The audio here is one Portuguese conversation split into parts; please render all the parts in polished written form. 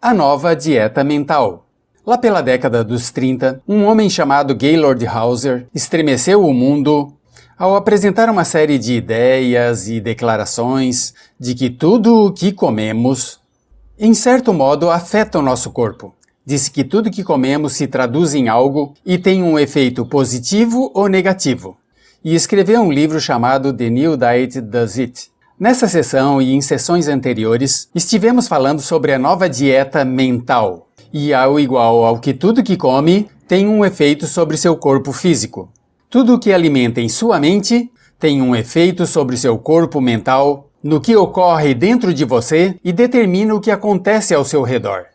A nova dieta mental. Lá pela década dos 30, um homem chamado Gaylord Hauser estremeceu o mundo ao apresentar uma série de ideias e declarações de que tudo o que comemos, em certo modo, afeta o nosso corpo. Disse que tudo que comemos se traduz em algo e tem um efeito positivo ou negativo. E escreveu um livro chamado The New Diet Does It. Nessa sessão e em sessões anteriores, estivemos falando sobre a nova dieta mental. E ao igual ao que tudo que come tem um efeito sobre seu corpo físico. Tudo o que alimenta em sua mente tem um efeito sobre seu corpo mental, no que ocorre dentro de você e determina o que acontece ao seu redor.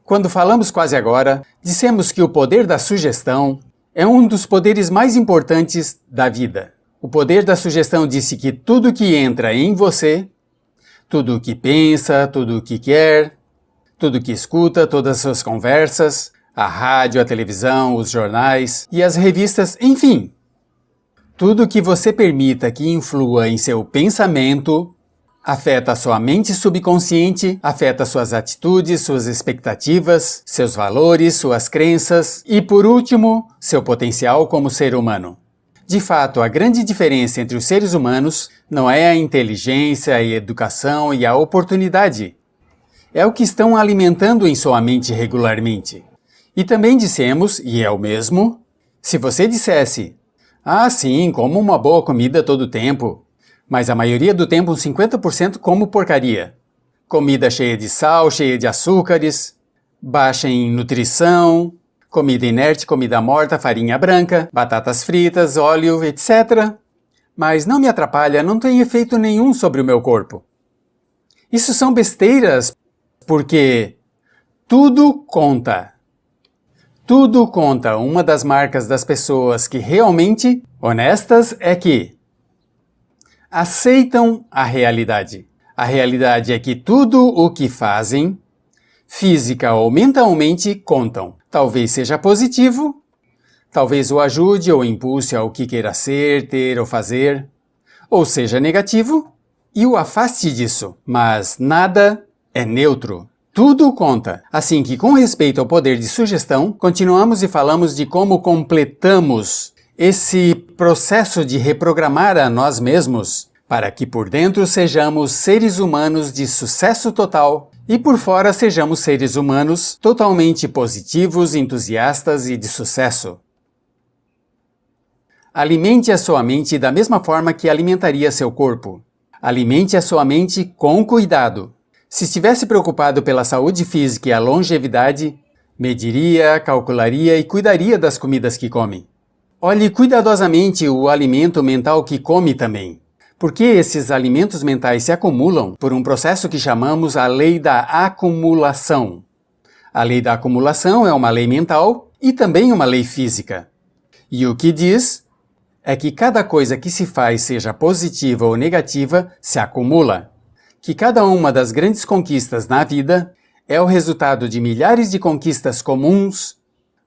Quando falamos quase agora, dissemos que o poder da sugestão é um dos poderes mais importantes da vida. O poder da sugestão disse que tudo que entra em você, tudo o que pensa, tudo o que quer, tudo o que escuta, todas as suas conversas, a rádio, a televisão, os jornais e as revistas, enfim, tudo que você permita que influa em seu pensamento, afeta a sua mente subconsciente, afeta suas atitudes, suas expectativas, seus valores, suas crenças e, por último, seu potencial como ser humano. De fato, a grande diferença entre os seres humanos não é a inteligência, a educação e a oportunidade. É o que estão alimentando em sua mente regularmente. E também dissemos, e é o mesmo, se você dissesse, sim, como uma boa comida todo o tempo, mas a maioria do tempo uns 50% como porcaria. Comida cheia de sal, cheia de açúcares, baixa em nutrição, comida inerte, comida morta, farinha branca, batatas fritas, óleo, etc. Mas não me atrapalha, não tem efeito nenhum sobre o meu corpo. Isso são besteiras, porque tudo conta. Tudo conta. Uma das marcas das pessoas que realmente honestas é que aceitam a realidade. A realidade é que tudo o que fazem, física ou mentalmente, contam. Talvez seja positivo, talvez o ajude ou impulse ao que queira ser, ter ou fazer, ou seja negativo e o afaste disso. Mas nada é neutro. Tudo conta. Assim que, com respeito ao poder de sugestão, continuamos e falamos de como completamos esse processo de reprogramar a nós mesmos para que por dentro sejamos seres humanos de sucesso total e por fora sejamos seres humanos totalmente positivos, entusiastas e de sucesso. Alimente a sua mente da mesma forma que alimentaria seu corpo. Alimente a sua mente com cuidado. Se estivesse preocupado pela saúde física e a longevidade, mediria, calcularia e cuidaria das comidas que come. Olhe cuidadosamente o alimento mental que come também, porque esses alimentos mentais se acumulam por um processo que chamamos a lei da acumulação. A lei da acumulação é uma lei mental e também uma lei física. E o que diz é que cada coisa que se faz, seja positiva ou negativa, se acumula. Que cada uma das grandes conquistas na vida é o resultado de milhares de conquistas comuns,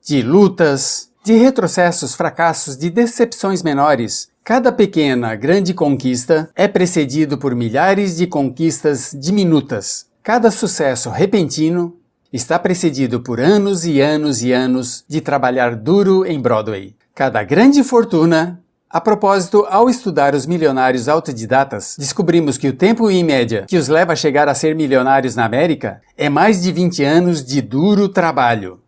de lutas, de retrocessos, fracassos, de decepções menores. Cada pequena, grande conquista é precedido por milhares de conquistas diminutas. Cada sucesso repentino está precedido por anos e anos e anos de trabalhar duro em Broadway. Cada grande fortuna... A propósito, ao estudar os milionários autodidatas, descobrimos que o tempo em média que os leva a chegar a ser milionários na América é mais de 20 anos de duro trabalho.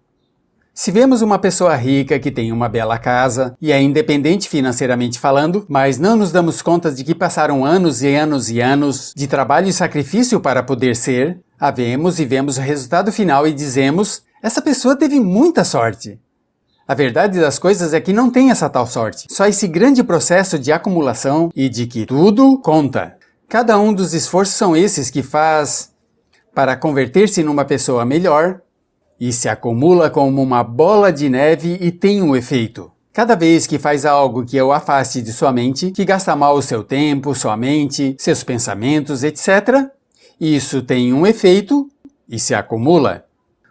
Se vemos uma pessoa rica que tem uma bela casa e é independente financeiramente falando, mas não nos damos conta de que passaram anos e anos e anos de trabalho e sacrifício para poder ser, a vemos e vemos o resultado final e dizemos, essa pessoa teve muita sorte. A verdade das coisas é que não tem essa tal sorte, só esse grande processo de acumulação e de que tudo conta. Cada um dos esforços são esses que faz para converter-se numa pessoa melhor e se acumula como uma bola de neve e tem um efeito. Cada vez que faz algo que o afaste de sua mente, que gasta mal o seu tempo, sua mente, seus pensamentos, etc., isso tem um efeito e se acumula.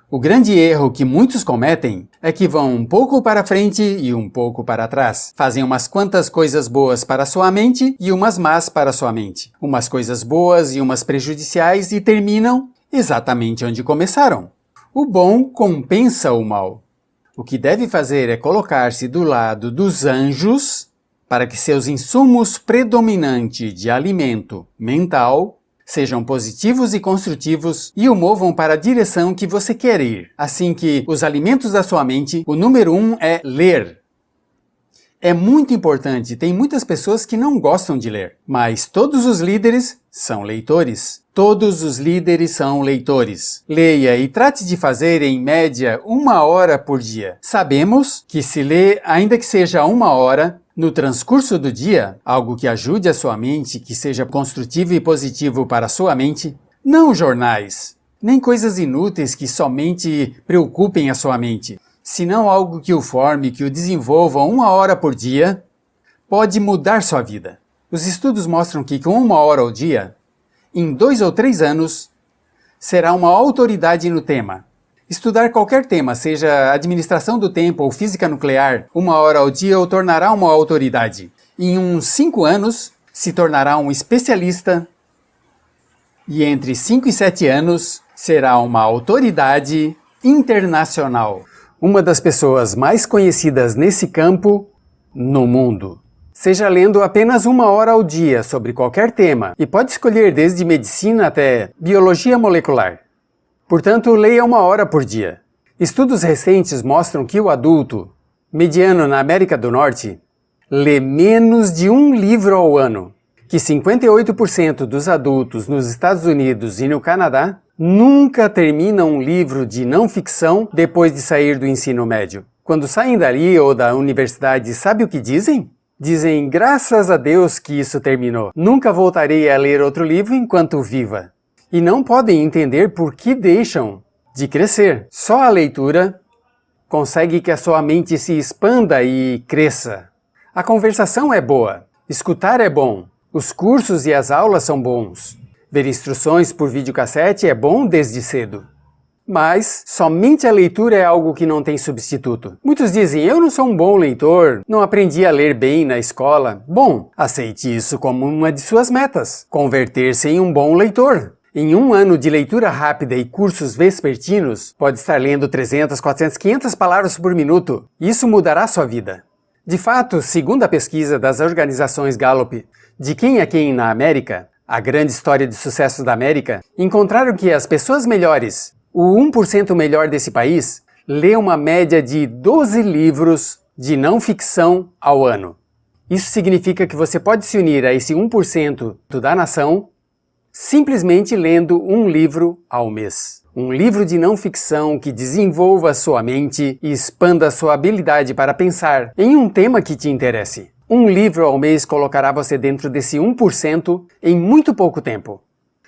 O grande erro que muitos cometem é que vão um pouco para frente e um pouco para trás. Fazem umas quantas coisas boas para sua mente e umas más para sua mente. Umas coisas boas e umas prejudiciais e terminam exatamente onde começaram. O bom compensa o mal. O que deve fazer é colocar-se do lado dos anjos para que seus insumos predominantes de alimento mental sejam positivos e construtivos e o movam para a direção que você quer ir. Assim que os alimentos da sua mente, o número 1 é ler. É muito importante, tem muitas pessoas que não gostam de ler, mas todos os líderes são leitores. Todos os líderes são leitores. Leia e trate de fazer, em média, 1 hora por dia. Sabemos que se lê, ainda que seja 1 hora, no transcurso do dia, algo que ajude a sua mente, que seja construtivo e positivo para a sua mente, não jornais, nem coisas inúteis que somente preocupem a sua mente, senão algo que o forme, que o desenvolva 1 hora por dia, pode mudar sua vida. Os estudos mostram que com 1 hora ao dia, em 2 ou 3 anos, será uma autoridade no tema. Estudar qualquer tema, seja administração do tempo ou física nuclear, 1 hora ao dia o tornará uma autoridade. Em uns 5 anos, se tornará um especialista e entre 5 e 7 anos, será uma autoridade internacional. Uma das pessoas mais conhecidas nesse campo no mundo. Seja lendo apenas 1 hora ao dia sobre qualquer tema, e pode escolher desde medicina até biologia molecular. Portanto, leia 1 hora por dia. Estudos recentes mostram que o adulto, mediano na América do Norte, lê menos de um livro ao ano, que 58% dos adultos nos Estados Unidos e no Canadá nunca terminam um livro de não ficção depois de sair do ensino médio. Quando saem dali ou da universidade, sabe o que dizem? Dizem, graças a Deus que isso terminou. Nunca voltarei a ler outro livro enquanto viva. E não podem entender por que deixam de crescer. Só a leitura consegue que a sua mente se expanda e cresça. A conversação é boa. Escutar é bom. Os cursos e as aulas são bons. Ver instruções por videocassete é bom desde cedo. Mas somente a leitura é algo que não tem substituto. Muitos dizem, eu não sou um bom leitor, não aprendi a ler bem na escola. Bom, aceite isso como uma de suas metas, converter-se em um bom leitor. Em 1 ano de leitura rápida e cursos vespertinos, pode estar lendo 300, 400, 500 palavras por minuto. Isso mudará sua vida. De fato, segundo a pesquisa das organizações Gallup, de quem é quem na América, a grande história de sucesso da América, encontraram que as pessoas melhores, o 1% melhor desse país, lê uma média de 12 livros de não ficção ao ano. Isso significa que você pode se unir a esse 1% da nação simplesmente lendo um livro ao mês. Um livro de não ficção que desenvolva sua mente e expanda sua habilidade para pensar em um tema que te interesse. Um livro ao mês colocará você dentro desse 1% em muito pouco tempo.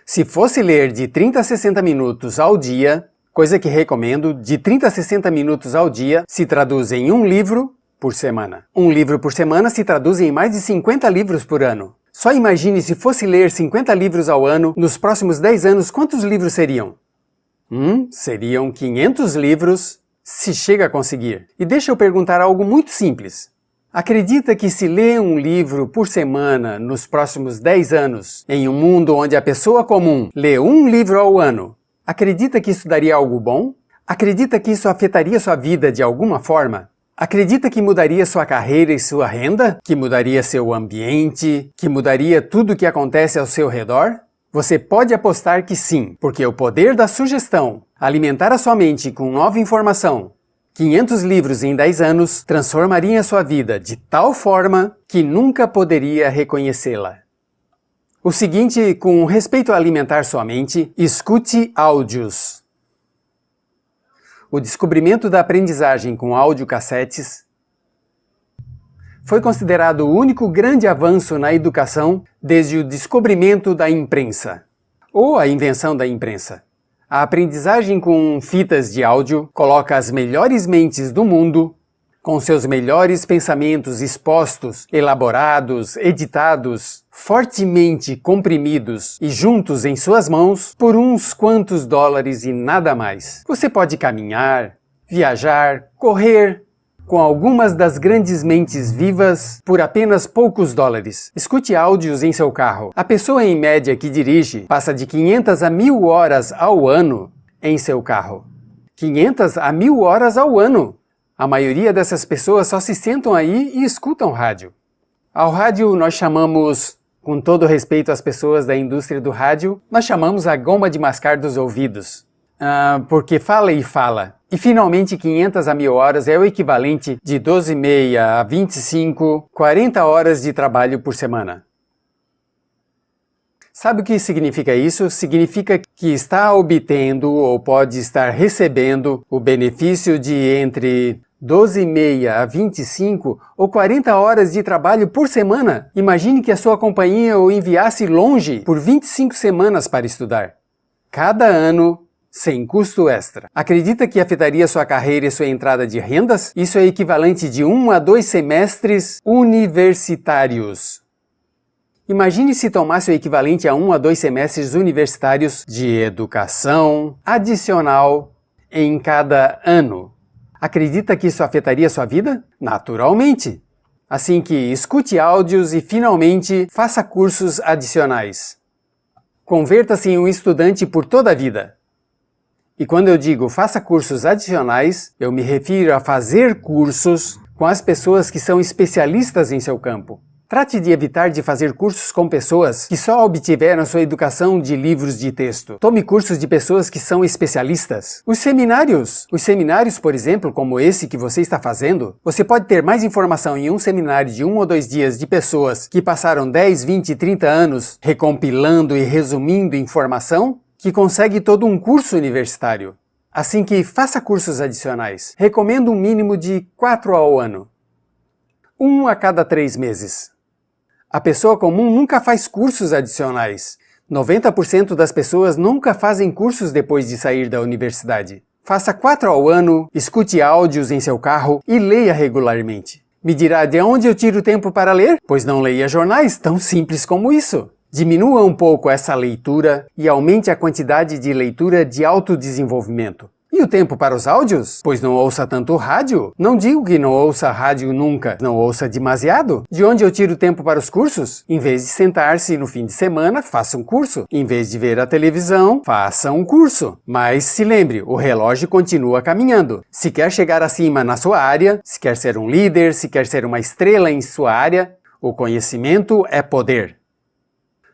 Se fosse ler de 30 a 60 minutos ao dia, coisa que recomendo, de 30 a 60 minutos ao dia se traduz em um livro por semana. Um livro por semana se traduz em mais de 50 livros por ano. Só imagine se fosse ler 50 livros ao ano, nos próximos 10 anos, quantos livros seriam? Seriam 500 livros, se chega a conseguir. E deixa eu perguntar algo muito simples. Acredita que se lê um livro por semana nos próximos 10 anos, em um mundo onde a pessoa comum lê um livro ao ano, acredita que isso daria algo bom? Acredita que isso afetaria sua vida de alguma forma? Acredita que mudaria sua carreira e sua renda? Que mudaria seu ambiente? Que mudaria tudo o que acontece ao seu redor? Você pode apostar que sim, porque o poder da sugestão, alimentar a sua mente com nova informação, 500 livros em 10 anos transformariam a sua vida de tal forma que nunca poderia reconhecê-la. O seguinte, com respeito a alimentar sua mente, escute áudios. O descobrimento da aprendizagem com audiocassetes foi considerado o único grande avanço na educação desde o descobrimento da imprensa, ou a invenção da imprensa. A aprendizagem com fitas de áudio coloca as melhores mentes do mundo, com seus melhores pensamentos expostos, elaborados, editados, fortemente comprimidos e juntos em suas mãos por uns quantos dólares e nada mais. Você pode caminhar, viajar, correr, com algumas das grandes mentes vivas por apenas poucos dólares. Escute áudios em seu carro. A pessoa em média que dirige passa de 500 a 1.000 horas ao ano em seu carro. 500 a 1.000 horas ao ano! A maioria dessas pessoas só se sentam aí e escutam rádio. Ao rádio nós chamamos, com todo respeito às pessoas da indústria do rádio, nós chamamos a goma de mascar dos ouvidos. Porque fala e fala. E finalmente 500 a 1.000 horas é o equivalente de 12,5 a 25, 40 horas de trabalho por semana. Sabe o que significa isso? Significa que está obtendo ou pode estar recebendo o benefício de entre 12,5 a 25 ou 40 horas de trabalho por semana. Imagine que a sua companhia o enviasse longe por 25 semanas para estudar. Cada ano, sem custo extra. Acredita que afetaria sua carreira e sua entrada de rendas? Isso é equivalente de 1 a 2 semestres universitários. Imagine se tomasse o equivalente a 1 a 2 semestres universitários de educação adicional em cada ano. Acredita que isso afetaria sua vida? Naturalmente! Assim que escute áudios e finalmente faça cursos adicionais. Converta-se em um estudante por toda a vida. E quando eu digo faça cursos adicionais, eu me refiro a fazer cursos com as pessoas que são especialistas em seu campo. Trate de evitar de fazer cursos com pessoas que só obtiveram sua educação de livros de texto. Tome cursos de pessoas que são especialistas. Os seminários, por exemplo, como esse que você está fazendo, você pode ter mais informação em um seminário de 1 ou 2 dias de pessoas que passaram 10, 20, 30 anos recompilando e resumindo informação, que consegue todo um curso universitário. Assim que faça cursos adicionais. Recomendo um mínimo de 4 ao ano. 1 a cada 3 meses. A pessoa comum nunca faz cursos adicionais. 90% das pessoas nunca fazem cursos depois de sair da universidade. Faça 4 ao ano, escute áudios em seu carro e leia regularmente. Me dirá de onde eu tiro tempo para ler? Pois não leia jornais, tão simples como isso. Diminua um pouco essa leitura e aumente a quantidade de leitura de autodesenvolvimento. E o tempo para os áudios? Pois não ouça tanto rádio. Não digo que não ouça rádio nunca. Não ouça demasiado. De onde eu tiro tempo para os cursos? Em vez de sentar-se no fim de semana, faça um curso. Em vez de ver a televisão, faça um curso. Mas se lembre, o relógio continua caminhando. Se quer chegar acima na sua área, se quer ser um líder, se quer ser uma estrela em sua área, o conhecimento é poder.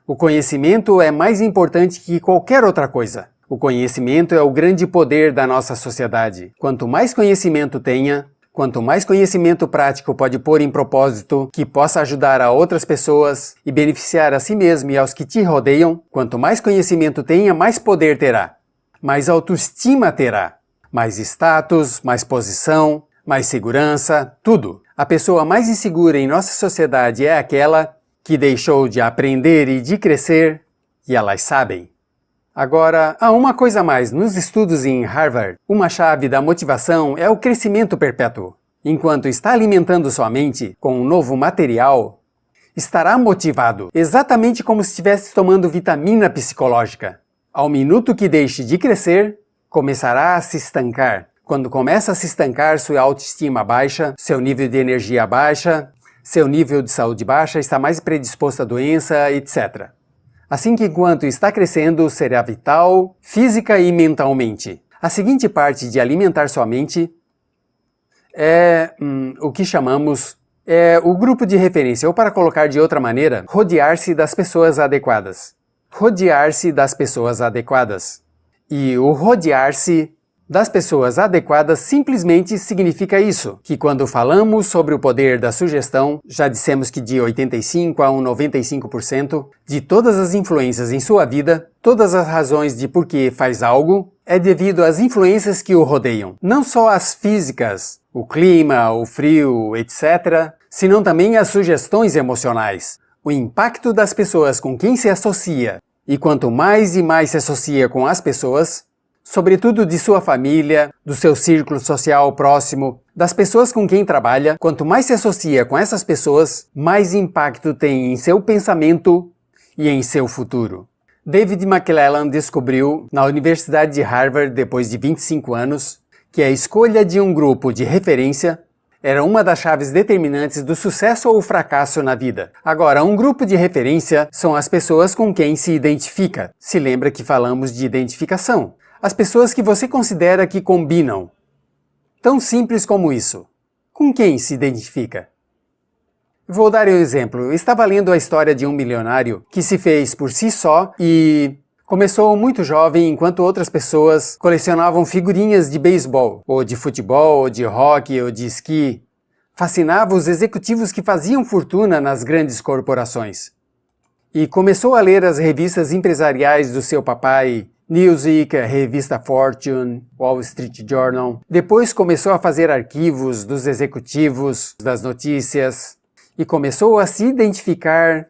O conhecimento é mais importante que qualquer outra coisa. O conhecimento é o grande poder da nossa sociedade. Quanto mais conhecimento tenha, quanto mais conhecimento prático pode pôr em propósito que possa ajudar a outras pessoas e beneficiar a si mesmo e aos que te rodeiam, quanto mais conhecimento tenha, mais poder terá, mais autoestima terá, mais status, mais posição, mais segurança, tudo. A pessoa mais insegura em nossa sociedade é aquela que deixou de aprender e de crescer, e elas sabem. Agora, há uma coisa a mais. Nos estudos em Harvard, uma chave da motivação é o crescimento perpétuo. Enquanto está alimentando sua mente com um novo material, estará motivado, exatamente como se estivesse tomando vitamina psicológica. Ao minuto que deixe de crescer, começará a se estancar. Quando começa a se estancar, sua autoestima baixa, seu nível de energia baixa, seu nível de saúde baixa, está mais predisposto à doença, etc. Assim que enquanto está crescendo, será vital, física e mentalmente. A seguinte parte de alimentar sua mente é o que chamamos o grupo de referência, ou para colocar de outra maneira, rodear-se das pessoas adequadas. Rodear-se das pessoas adequadas. E o rodear-se das pessoas adequadas simplesmente significa isso, que quando falamos sobre o poder da sugestão, já dissemos que de 85 a 95% de todas as influências em sua vida, todas as razões de por que faz algo, é devido às influências que o rodeiam. Não só as físicas, o clima, o frio, etc., senão também as sugestões emocionais, o impacto das pessoas com quem se associa. E quanto mais e mais se associa com as pessoas, sobretudo de sua família, do seu círculo social próximo, das pessoas com quem trabalha, quanto mais se associa com essas pessoas, mais impacto tem em seu pensamento e em seu futuro. David McClellan descobriu, na Universidade de Harvard, depois de 25 anos, que a escolha de um grupo de referência era uma das chaves determinantes do sucesso ou fracasso na vida. Agora, um grupo de referência são as pessoas com quem se identifica. Se lembra que falamos de identificação. As pessoas que você considera que combinam. Tão simples como isso. Com quem se identifica? Vou dar um exemplo. Eu estava lendo a história de um milionário que se fez por si só e começou muito jovem, enquanto outras pessoas colecionavam figurinhas de beisebol, ou de futebol, ou de hóquei, ou de esqui. Fascinava os executivos que faziam fortuna nas grandes corporações. E começou a ler as revistas empresariais do seu papai, Newsweek, a revista Fortune, Wall Street Journal. Depois começou a fazer arquivos dos executivos, das notícias, e começou a se identificar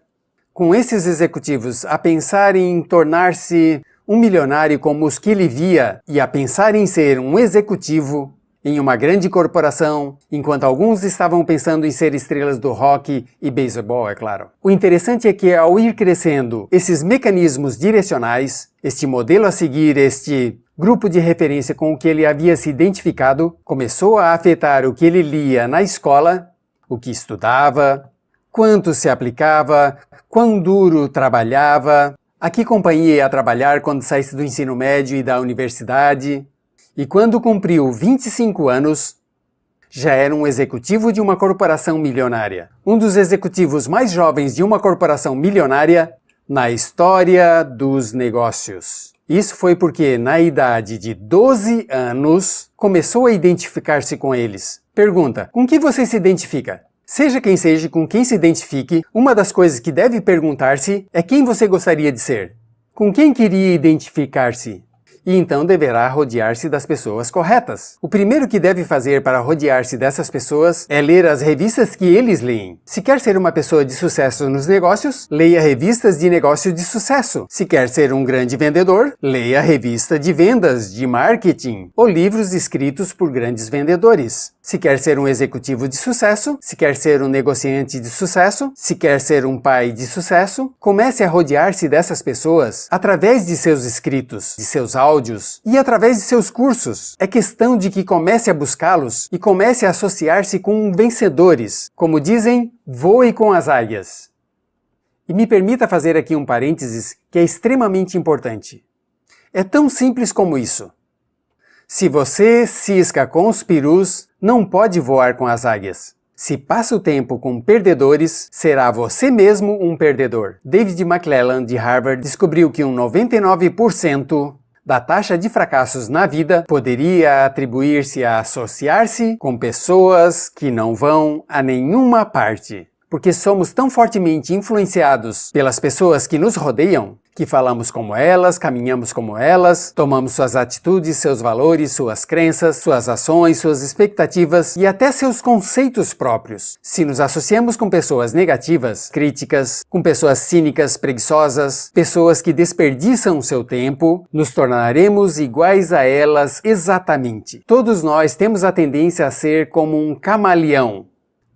com esses executivos, a pensar em tornar-se um milionário como os que ele via e a pensar em ser um executivo em uma grande corporação, enquanto alguns estavam pensando em ser estrelas do hóquei e beisebol, é claro. O interessante é que ao ir crescendo esses mecanismos direcionais, este modelo a seguir, este grupo de referência com o que ele havia se identificado, começou a afetar o que ele lia na escola, o que estudava, quanto se aplicava, quão duro trabalhava, a que companhia ia trabalhar quando saísse do ensino médio e da universidade. E quando cumpriu 25 anos, já era um executivo de uma corporação milionária. Um dos executivos mais jovens de uma corporação milionária na história dos negócios. Isso foi porque, na idade de 12 anos, começou a identificar-se com eles. Pergunta: com que você se identifica? Seja quem seja com quem se identifique, uma das coisas que deve perguntar-se é quem você gostaria de ser. Com quem queria identificar-se? E então deverá rodear-se das pessoas corretas. O primeiro que deve fazer para rodear-se dessas pessoas é ler as revistas que eles leem. Se quer ser uma pessoa de sucesso nos negócios, leia revistas de negócio de sucesso. Se quer ser um grande vendedor, leia revista de vendas, de marketing, ou livros escritos por grandes vendedores. Se quer ser um executivo de sucesso, se quer ser um negociante de sucesso, se quer ser um pai de sucesso, comece a rodear-se dessas pessoas através de seus escritos, de seus áudios e através de seus cursos. É questão de que comece a buscá-los e comece a associar-se com vencedores. Como dizem, voe com as águias. E me permita fazer aqui um parênteses que é extremamente importante. É tão simples como isso. Se você cisca com os perus, não pode voar com as águias. Se passa o tempo com perdedores, será você mesmo um perdedor. David McClellan, de Harvard, descobriu que 99% da taxa de fracassos na vida poderia atribuir-se a associar-se com pessoas que não vão a nenhuma parte. Porque somos tão fortemente influenciados pelas pessoas que nos rodeiam, que falamos como elas, caminhamos como elas, tomamos suas atitudes, seus valores, suas crenças, suas ações, suas expectativas e até seus conceitos próprios. Se nos associamos com pessoas negativas, críticas, com pessoas cínicas, preguiçosas, pessoas que desperdiçam seu tempo, nos tornaremos iguais a elas exatamente. Todos nós temos a tendência a ser como um camaleão.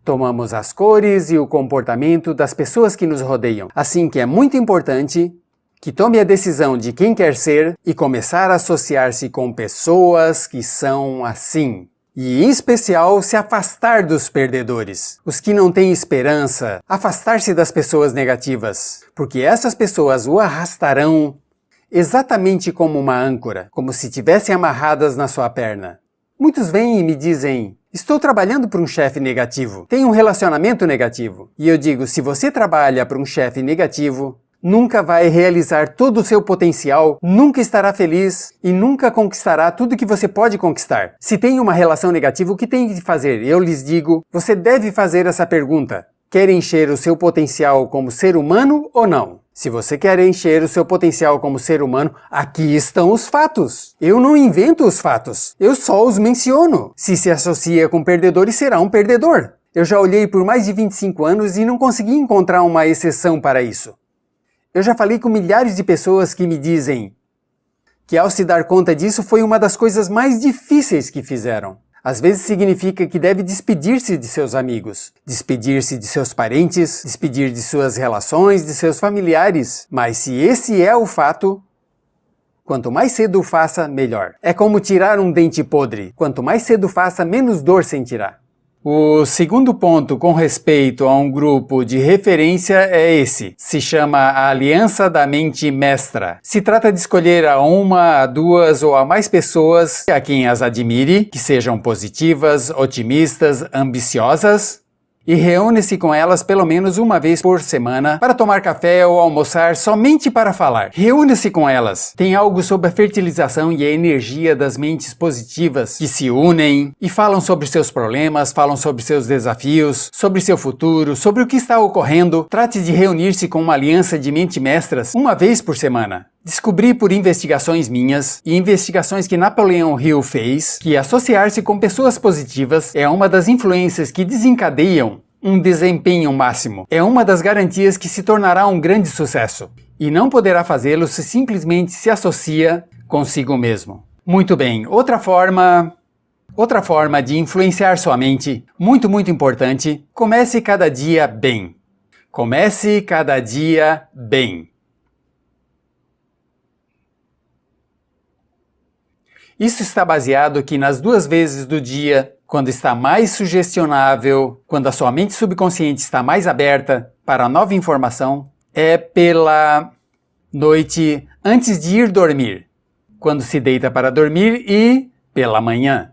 Tomamos as cores e o comportamento das pessoas que nos rodeiam. Assim que é muito importante que tome a decisão de quem quer ser e começar a associar-se com pessoas que são assim. E, em especial, se afastar dos perdedores, os que não têm esperança, afastar-se das pessoas negativas, porque essas pessoas o arrastarão exatamente como uma âncora, como se tivessem amarradas na sua perna. Muitos vêm e me dizem: estou trabalhando para um chefe negativo, tenho um relacionamento negativo. E eu digo, se você trabalha para um chefe negativo, nunca vai realizar todo o seu potencial, nunca estará feliz e nunca conquistará tudo que você pode conquistar. Se tem uma relação negativa, o que tem de fazer? Eu lhes digo, você deve fazer essa pergunta. Quer encher o seu potencial como ser humano ou não? Se você quer encher o seu potencial como ser humano, aqui estão os fatos. Eu não invento os fatos, eu só os menciono. Se associa com perdedores, será um perdedor. Eu já olhei por mais de 25 anos e não consegui encontrar uma exceção para isso. Eu já falei com milhares de pessoas que me dizem que ao se dar conta disso foi uma das coisas mais difíceis que fizeram. Às vezes significa que deve despedir-se de seus amigos, despedir-se de seus parentes, despedir de suas relações, de seus familiares. Mas se esse é o fato, quanto mais cedo o faça, melhor. É como tirar um dente podre. Quanto mais cedo faça, menos dor sentirá. O segundo ponto com respeito a um grupo de referência é esse. Se chama a Aliança da Mente Mestra. Se trata de escolher a uma, a duas ou a mais pessoas a quem as admire, que sejam positivas, otimistas, ambiciosas, e reúne-se com elas pelo menos uma vez por semana para tomar café ou almoçar somente para falar. Reúne-se com elas. Tem algo sobre a fertilização e a energia das mentes positivas que se unem e falam sobre seus problemas, falam sobre seus desafios, sobre seu futuro, sobre o que está ocorrendo. Trate de reunir-se com uma aliança de mente mestras uma vez por semana. Descobri por investigações minhas e investigações que Napoleão Hill fez que associar-se com pessoas positivas é uma das influências que desencadeiam um desempenho máximo. É uma das garantias que se tornará um grande sucesso. E não poderá fazê-lo se simplesmente se associa consigo mesmo. Muito bem, outra forma de influenciar sua mente, muito importante, comece cada dia bem. Comece cada dia bem. Isso está baseado que nas 2 vezes do dia, quando está mais sugestionável, quando a sua mente subconsciente está mais aberta para a nova informação, é pela noite antes de ir dormir, quando se deita para dormir e pela manhã.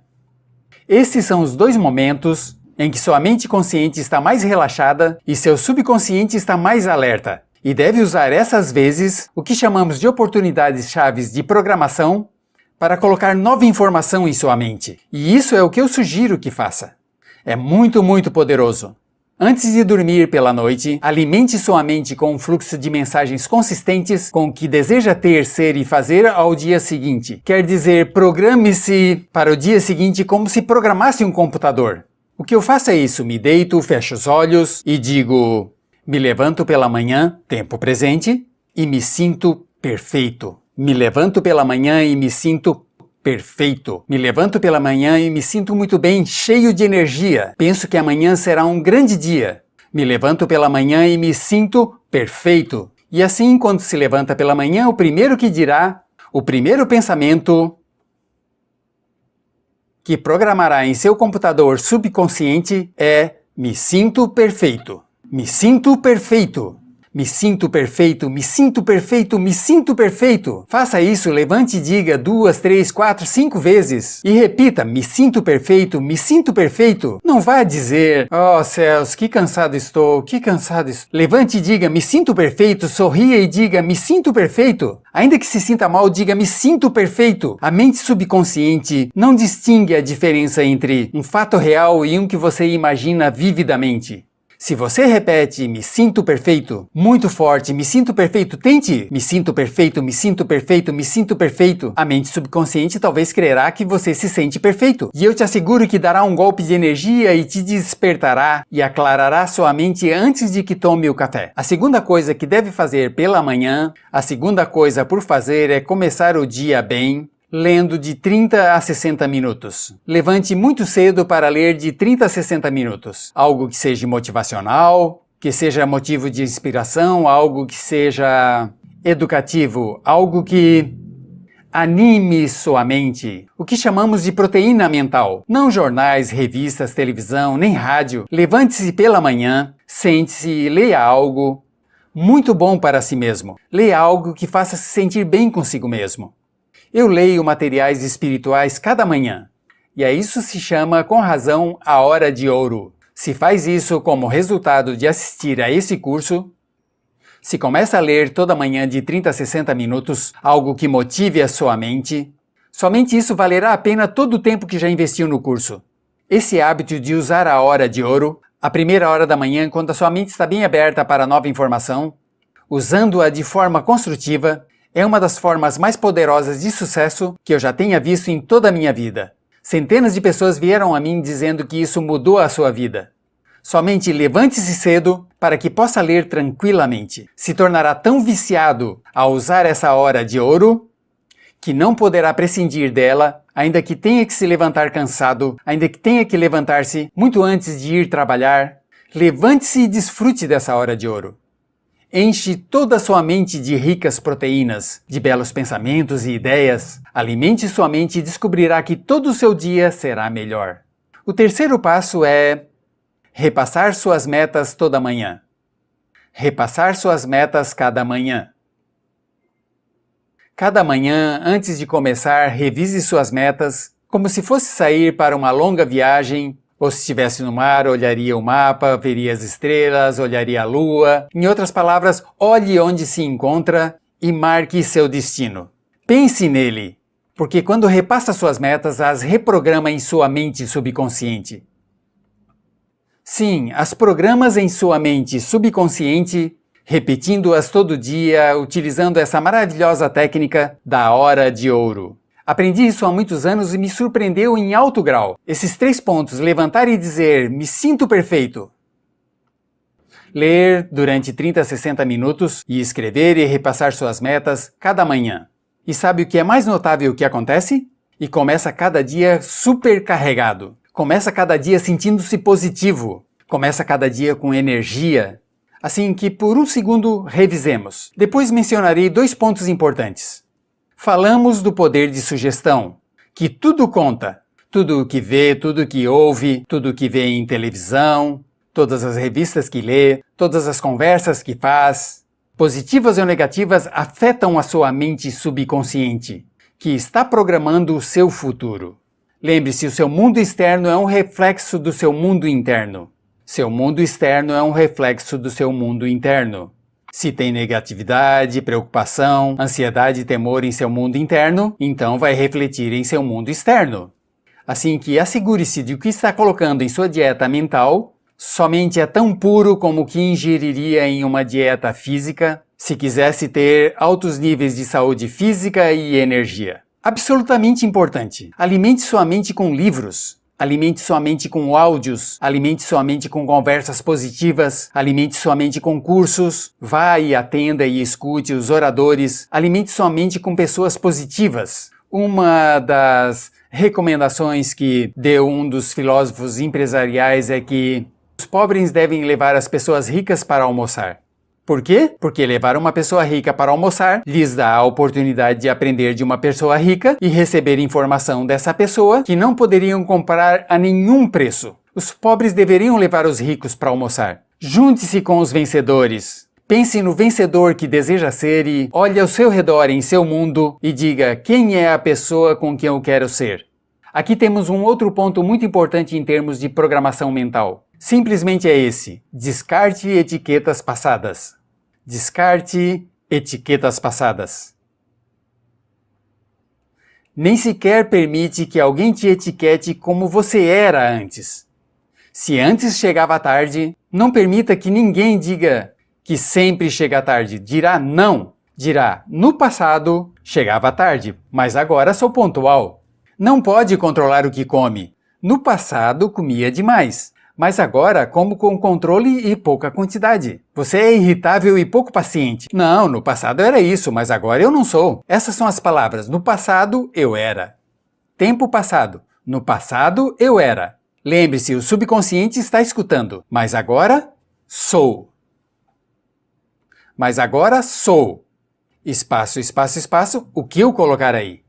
Esses são os 2 momentos em que sua mente consciente está mais relaxada e seu subconsciente está mais alerta. E deve usar essas vezes o que chamamos de oportunidades chaves de programação para colocar nova informação em sua mente. E isso é o que eu sugiro que faça. É muito poderoso. Antes de dormir pela noite, alimente sua mente com um fluxo de mensagens consistentes com o que deseja ter, ser e fazer ao dia seguinte. Quer dizer, programe-se para o dia seguinte como se programasse um computador. O que eu faço é isso, me deito, fecho os olhos e digo, me levanto pela manhã, tempo presente, e me sinto perfeito. Me levanto pela manhã e me sinto perfeito. Me levanto pela manhã e me sinto muito bem, cheio de energia. Penso que amanhã será um grande dia. Me levanto pela manhã e me sinto perfeito. E assim, quando se levanta pela manhã, o primeiro que dirá, o primeiro pensamento que programará em seu computador subconsciente é: me sinto perfeito. Me sinto perfeito. Me sinto perfeito, me sinto perfeito, me sinto perfeito. Faça isso, levante e diga 2, 3, 4, 5 vezes. E repita, me sinto perfeito, me sinto perfeito. Não vá dizer, oh céus, que cansado estou, que cansado estou. Levante e diga, me sinto perfeito, sorria e diga, me sinto perfeito. Ainda que se sinta mal, diga, me sinto perfeito. A mente subconsciente não distingue a diferença entre um fato real e um que você imagina vividamente. Se você repete, me sinto perfeito, muito forte, me sinto perfeito, tente, me sinto perfeito, me sinto perfeito, me sinto perfeito. A mente subconsciente talvez crerá que você se sente perfeito. E eu te asseguro que dará um golpe de energia e te despertará e aclarará sua mente antes de que tome o café. A segunda coisa que deve fazer pela manhã, a segunda coisa por fazer é começar o dia bem, lendo de 30 a 60 minutos. Levante muito cedo para ler de 30 a 60 minutos. Algo que seja motivacional, que seja motivo de inspiração, algo que seja educativo, algo que anime sua mente. O que chamamos de proteína mental. Não jornais, revistas, televisão, nem rádio. Levante-se pela manhã, sente-se e leia algo muito bom para si mesmo. Leia algo que faça se sentir bem consigo mesmo. Eu leio materiais espirituais cada manhã, e a isso se chama, com razão, a hora de ouro. Se faz isso como resultado de assistir a esse curso, se começa a ler toda manhã de 30 a 60 minutos, algo que motive a sua mente, somente isso valerá a pena todo o tempo que já investiu no curso. Esse hábito de usar a hora de ouro, a primeira hora da manhã, quando a sua mente está bem aberta para nova informação, usando-a de forma construtiva, é uma das formas mais poderosas de sucesso que eu já tenha visto em toda a minha vida. Centenas de pessoas vieram a mim dizendo que isso mudou a sua vida. Somente levante-se cedo para que possa ler tranquilamente. Se tornará tão viciado a usar essa hora de ouro que não poderá prescindir dela, ainda que tenha que se levantar cansado, ainda que tenha que levantar-se muito antes de ir trabalhar. Levante-se e desfrute dessa hora de ouro. Enche toda a sua mente de ricas proteínas, de belos pensamentos e ideias. Alimente sua mente e descobrirá que todo o seu dia será melhor. O terceiro passo é repassar suas metas toda manhã. Repassar suas metas cada manhã. Cada manhã, antes de começar, revise suas metas, como se fosse sair para uma longa viagem, ou se estivesse no mar, olharia o mapa, veria as estrelas, olharia a lua. Em outras palavras, olhe onde se encontra e marque seu destino. Pense nele, porque quando repassa suas metas, as reprograma em sua mente subconsciente. Sim, as programas em sua mente subconsciente, repetindo-as todo dia, utilizando essa maravilhosa técnica da hora de ouro. Aprendi isso há muitos anos e me surpreendeu em alto grau. Esses 3 pontos, levantar e dizer, me sinto perfeito. Ler durante 30 a 60 minutos e escrever e repassar suas metas cada manhã. E sabe o que é mais notável que acontece? E começa cada dia super carregado. Começa cada dia sentindo-se positivo. Começa cada dia com energia. Assim que por um segundo revisemos. Depois mencionarei 2 pontos importantes. Falamos do poder de sugestão, que tudo conta. Tudo o que vê, tudo o que ouve, tudo o que vê em televisão, todas as revistas que lê, todas as conversas que faz, positivas ou negativas, afetam a sua mente subconsciente, que está programando o seu futuro. Lembre-se, o seu mundo externo é um reflexo do seu mundo interno. Seu mundo externo é um reflexo do seu mundo interno. Se tem negatividade, preocupação, ansiedade e temor em seu mundo interno, então vai refletir em seu mundo externo. Assim que assegure-se de que o que está colocando em sua dieta mental somente é tão puro como o que ingeriria em uma dieta física, se quisesse ter altos níveis de saúde física e energia. Absolutamente importante. Alimente sua mente com livros. Alimente sua mente com áudios, alimente sua mente com conversas positivas, alimente sua mente com cursos, vá e atenda e escute os oradores, alimente sua mente com pessoas positivas. Uma das recomendações que deu um dos filósofos empresariais é que os pobres devem levar as pessoas ricas para almoçar. Por quê? Porque levar uma pessoa rica para almoçar lhes dá a oportunidade de aprender de uma pessoa rica e receber informação dessa pessoa que não poderiam comprar a nenhum preço. Os pobres deveriam levar os ricos para almoçar. Junte-se com os vencedores. Pense no vencedor que deseja ser e olhe ao seu redor em seu mundo e diga quem é a pessoa com quem eu quero ser. Aqui temos um outro ponto muito importante em termos de programação mental. Simplesmente é esse: descarte etiquetas passadas. Descarte etiquetas passadas. Nem sequer permite que alguém te etiquete como você era antes. Se antes chegava tarde, não permita que ninguém diga que sempre chega tarde. Dirá não. Dirá, no passado chegava tarde, mas agora sou pontual. Não pode controlar o que come. No passado comia demais. Mas agora como com controle e pouca quantidade. Você é irritável e pouco paciente. Não, no passado era isso, mas agora eu não sou. Essas são as palavras. No passado, eu era. Tempo passado. No passado, eu era. Lembre-se, o subconsciente está escutando. Mas agora, sou. Mas agora, sou. Espaço, espaço, espaço. O que eu colocar aí?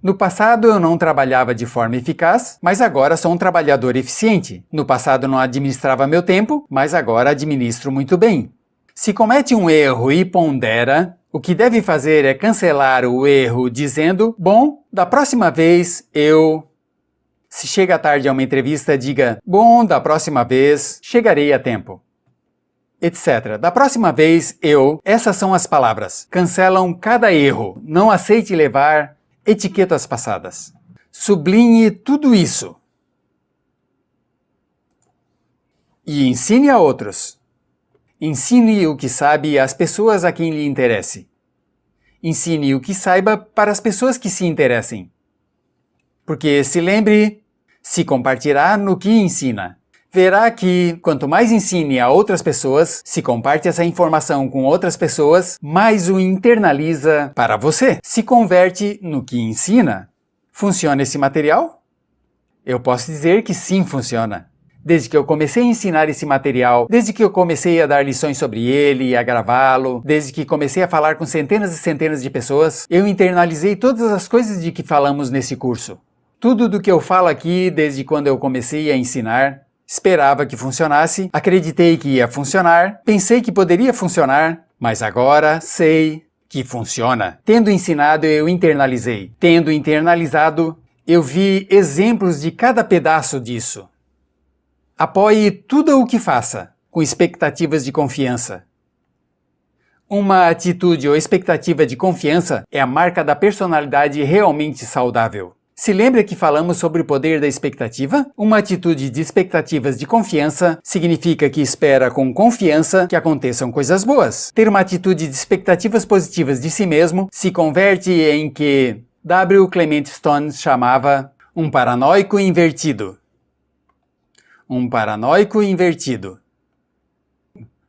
No passado eu não trabalhava de forma eficaz, mas agora sou um trabalhador eficiente. No passado não administrava meu tempo, mas agora administro muito bem. Se comete um erro e pondera, o que deve fazer é cancelar o erro dizendo, bom, da próxima vez eu... Se chega tarde a uma entrevista, diga, bom, da próxima vez chegarei a tempo. Etc. Da próxima vez eu... Essas são as palavras. Cancelam cada erro. Não aceite levar etiquetas passadas. Sublinhe tudo isso. E ensine a outros. Ensine o que sabe às pessoas a quem lhe interesse. Ensine o que saiba para as pessoas que se interessem. Porque se lembre, se compartilhar no que ensina. Verá que, quanto mais ensine a outras pessoas, se comparte essa informação com outras pessoas, mais o internaliza para você. Se converte no que ensina. Funciona esse material? Eu posso dizer que sim, funciona. Desde que eu comecei a ensinar esse material, desde que eu comecei a dar lições sobre ele e a gravá-lo, desde que comecei a falar com centenas e centenas de pessoas, eu internalizei todas as coisas de que falamos nesse curso. Tudo do que eu falo aqui desde quando eu comecei a ensinar, esperava que funcionasse, acreditei que ia funcionar, pensei que poderia funcionar, mas agora sei que funciona. Tendo ensinado, eu internalizei. Tendo internalizado, eu vi exemplos de cada pedaço disso. Apoie tudo o que faça, com expectativas de confiança. Uma atitude ou expectativa de confiança é a marca da personalidade realmente saudável. Se lembra que falamos sobre o poder da expectativa? Uma atitude de expectativas de confiança significa que espera com confiança que aconteçam coisas boas. Ter uma atitude de expectativas positivas de si mesmo se converte em que W. Clement Stone chamava um paranoico invertido. Um paranoico invertido.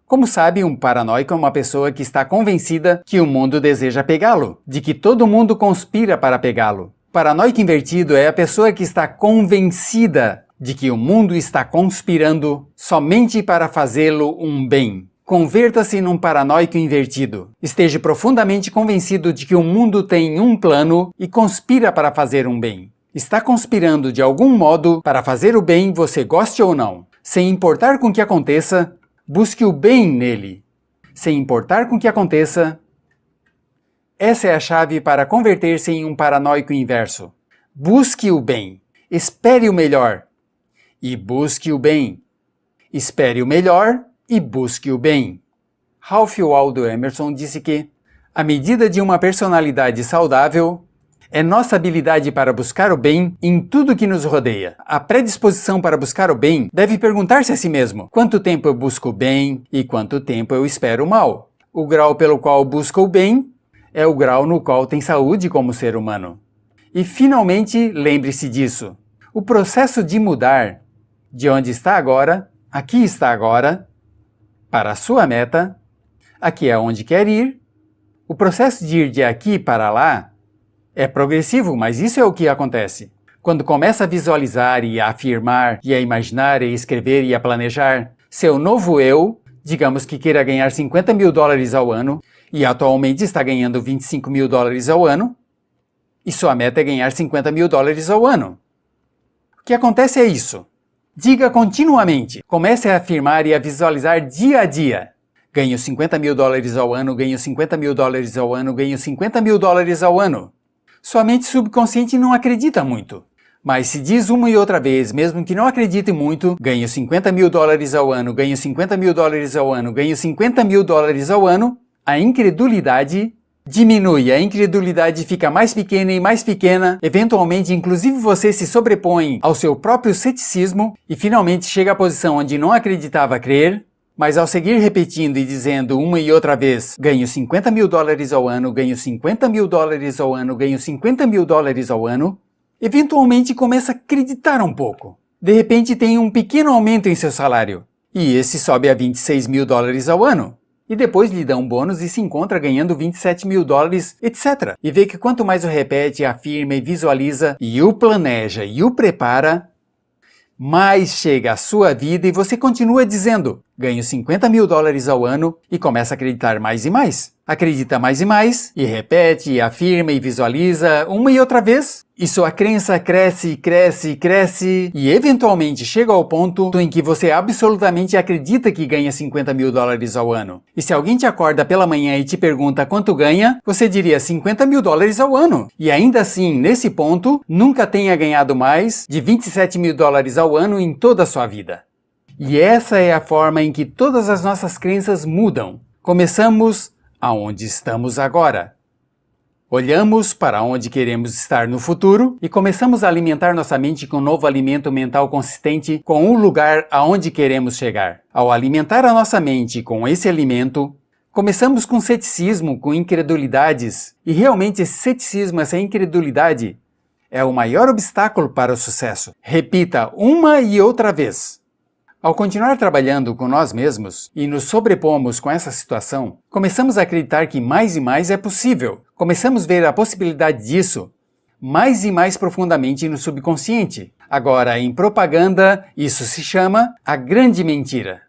Como sabe, um paranoico é uma pessoa que está convencida que o mundo deseja pegá-lo, de que todo mundo conspira para pegá-lo. Paranoico invertido é a pessoa que está convencida de que o mundo está conspirando somente para fazê-lo um bem. Converta-se num paranoico invertido. Esteja profundamente convencido de que o mundo tem um plano e conspira para fazer um bem. Está conspirando de algum modo para fazer o bem, você goste ou não. Sem importar com o que aconteça, busque o bem nele. Sem importar com o que aconteça, essa é a chave para converter-se em um paranoico inverso. Busque o bem. Espere o melhor. E busque o bem. Espere o melhor e busque o bem. Ralph Waldo Emerson disse que a medida de uma personalidade saudável é nossa habilidade para buscar o bem em tudo que nos rodeia. A predisposição para buscar o bem deve perguntar-se a si mesmo: quanto tempo eu busco o bem e quanto tempo eu espero o mal? O grau pelo qual busca o bem é o grau no qual tem saúde como ser humano. E finalmente, lembre-se disso. O processo de mudar de onde está agora, aqui está agora, para a sua meta, aqui é onde quer ir. O processo de ir de aqui para lá é progressivo, mas isso é o que acontece. Quando começa a visualizar e a afirmar, e a imaginar, e a escrever e a planejar seu novo eu, digamos que queira ganhar $50 mil ao ano, e atualmente está ganhando $25 mil ao ano, e sua meta é ganhar $50 mil ao ano. O que acontece é isso. Diga continuamente. Comece a afirmar e a visualizar dia a dia. Ganho $50 mil ao ano, ganho $50 mil ao ano, ganho $50 mil ao ano. Sua mente subconsciente não acredita muito. Mas se diz uma e outra vez, mesmo que não acredite muito, ganho $50 mil ao ano, ganho $50 mil ao ano, ganho $50 mil ao ano, a incredulidade diminui, a incredulidade fica mais pequena e mais pequena, eventualmente inclusive você se sobrepõe ao seu próprio ceticismo e finalmente chega à posição onde não acreditava crer, mas ao seguir repetindo e dizendo uma e outra vez, ganho $50 mil ao ano, ganho $50 mil ao ano, ganho $50 mil ao ano, eventualmente começa a acreditar um pouco. De repente tem um pequeno aumento em seu salário, e esse sobe a $26 mil ao ano. E depois lhe dá um bônus e se encontra ganhando $27 mil, etc. E vê que quanto mais o repete, afirma e visualiza, e o planeja e o prepara, mais chega à sua vida e você continua dizendo, ganho $50 mil ao ano e começa a acreditar mais e mais. Acredita mais e repete, e afirma e visualiza uma e outra vez. E sua crença cresce, cresce, cresce e eventualmente chega ao ponto em que você absolutamente acredita que ganha $50 mil ao ano. E se alguém te acorda pela manhã e te pergunta quanto ganha, você diria $50 mil ao ano. E ainda assim, nesse ponto, nunca tenha ganhado mais de $27 mil ao ano em toda a sua vida. E essa é a forma em que todas as nossas crenças mudam. Começamos aonde estamos agora. Olhamos para onde queremos estar no futuro e começamos a alimentar nossa mente com um novo alimento mental consistente com o lugar aonde queremos chegar. Ao alimentar a nossa mente com esse alimento, começamos com ceticismo, com incredulidades, e realmente esse ceticismo, essa incredulidade, é o maior obstáculo para o sucesso. Repita uma e outra vez. Ao continuar trabalhando com nós mesmos e nos sobrepomos com essa situação, começamos a acreditar que mais e mais é possível. Começamos a ver a possibilidade disso mais e mais profundamente no subconsciente. Agora, em propaganda, isso se chama a grande mentira.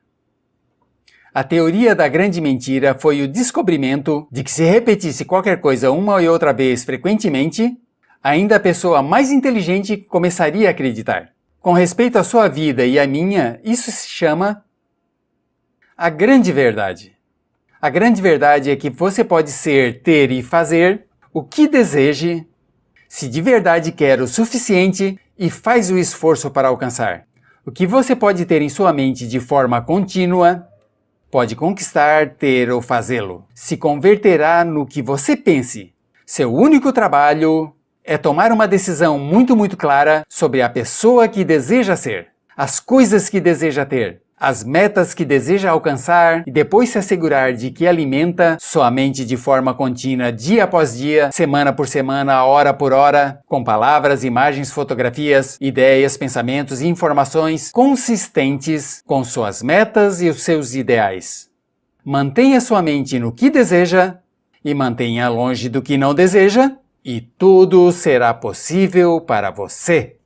A teoria da grande mentira foi o descobrimento de que se repetisse qualquer coisa uma e outra vez frequentemente, ainda a pessoa mais inteligente começaria a acreditar. Com respeito à sua vida e à minha, isso se chama a grande verdade. A grande verdade é que você pode ser, ter e fazer o que deseje, se de verdade quer o suficiente e faz o esforço para alcançar. O que você pode ter em sua mente de forma contínua, pode conquistar, ter ou fazê-lo. Se converterá no que você pense. Seu único trabalho é tomar uma decisão muito clara sobre a pessoa que deseja ser, as coisas que deseja ter, as metas que deseja alcançar e depois se assegurar de que alimenta sua mente de forma contínua, dia após dia, semana por semana, hora por hora, com palavras, imagens, fotografias, ideias, pensamentos e informações consistentes com suas metas e os seus ideais. Mantenha sua mente no que deseja e mantenha longe do que não deseja, e tudo será possível para você.